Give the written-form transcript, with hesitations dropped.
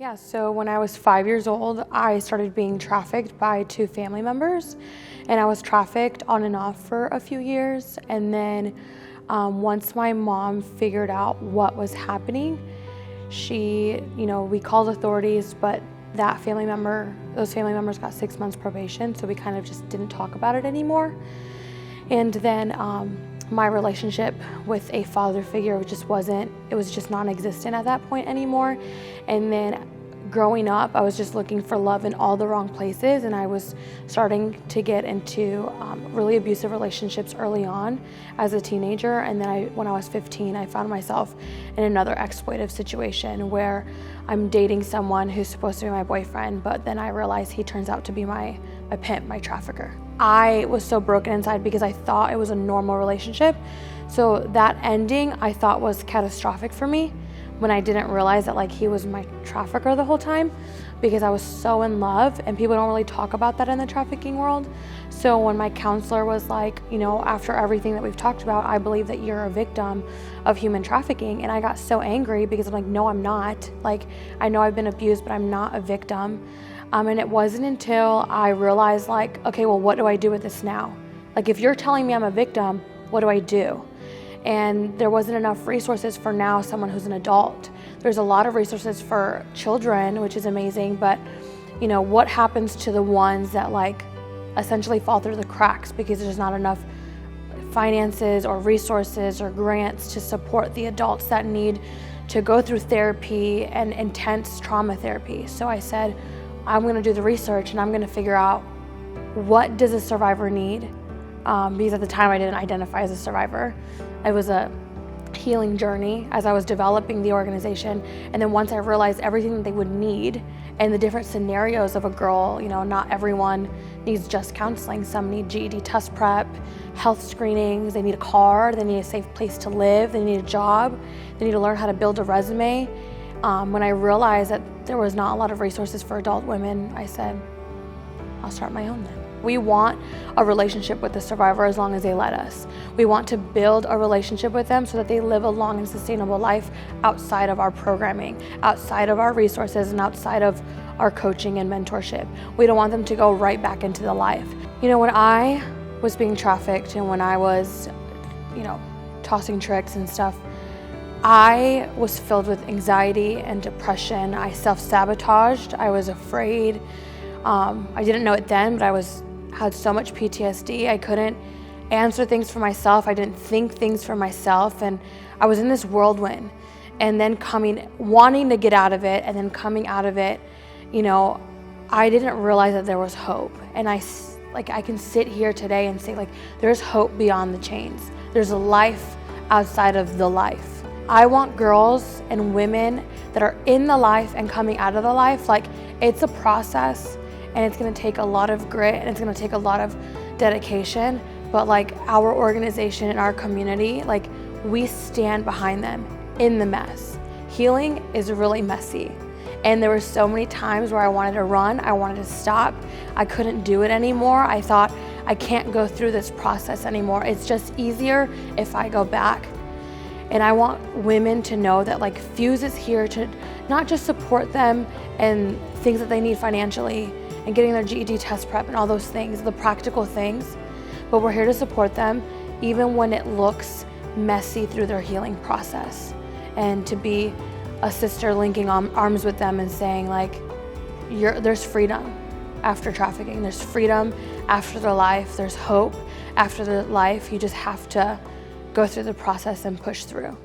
Yeah, so when I was 5 years old, I started being trafficked by two family members, and I was trafficked on and off for a few years. And then once my mom figured out what was happening, we called authorities, but those family members got 6 months probation, so we kind of just didn't talk about it anymore. And then my relationship with a father figure was just non-existent at that point anymore. And then growing up, I was just looking for love in all the wrong places, and I was starting to get into really abusive relationships early on as a teenager. And then when I was 15, I found myself in another exploitive situation where I'm dating someone who's supposed to be my boyfriend, but then I realize he turns out to be my pimp, my trafficker. I was so broken inside because I thought it was a normal relationship. So that ending I thought was catastrophic for me, when I didn't realize that he was my trafficker the whole time, because I was so in love, and people don't really talk about that in the trafficking world. So when my counselor was like, after everything that we've talked about, I believe that you're a victim of human trafficking. And I got so angry because I'm like, no, I'm not. I know I've been abused, but I'm not a victim. And it wasn't until I realized okay, well, what do I do with this now? If you're telling me I'm a victim, what do I do? And there wasn't enough resources for now someone who's an adult. There's a lot of resources for children, which is amazing, but what happens to the ones that essentially fall through the cracks because there's not enough finances or resources or grants to support the adults that need to go through therapy and intense trauma therapy. So I said, I'm going to do the research, and I'm going to figure out, what does a survivor need? Because at the time I didn't identify as a survivor. It was a healing journey as I was developing the organization. And then once I realized everything that they would need and the different scenarios of a girl, not everyone needs just counseling. Some need GED test prep, health screenings, they need a car, they need a safe place to live, they need a job, they need to learn how to build a resume. When I realized that there was not a lot of resources for adult women, I said, I'll start my own then. We want a relationship with the survivor as long as they let us. We want to build a relationship with them so that they live a long and sustainable life outside of our programming, outside of our resources, and outside of our coaching and mentorship. We don't want them to go right back into the life. When I was being trafficked and when I was, tossing tricks and stuff, I was filled with anxiety and depression. I self-sabotaged. I was afraid. I didn't know it then, but I had so much PTSD. I couldn't answer things for myself. I didn't think things for myself. And I was in this whirlwind. And then wanting to get out of it, and then coming out of it, I didn't realize that there was hope. And I can sit here today and say, there's hope beyond the chains. There's a life outside of the life. I want girls and women that are in the life and coming out of the life. It's a process, and it's going to take a lot of grit, and it's going to take a lot of dedication. But our organization and our community, we stand behind them in the mess. Healing is really messy. And there were so many times where I wanted to run, I wanted to stop. I couldn't do it anymore. I thought, I can't go through this process anymore. It's just easier if I go back. And I want women to know that F.U.S.E is here to not just support them and things that they need financially and getting their GED test prep and all those things, the practical things, but we're here to support them even when it looks messy through their healing process. And to be a sister linking arms with them and saying there's freedom after trafficking, there's freedom after the life, there's hope after the life. You just have to go through the process and push through.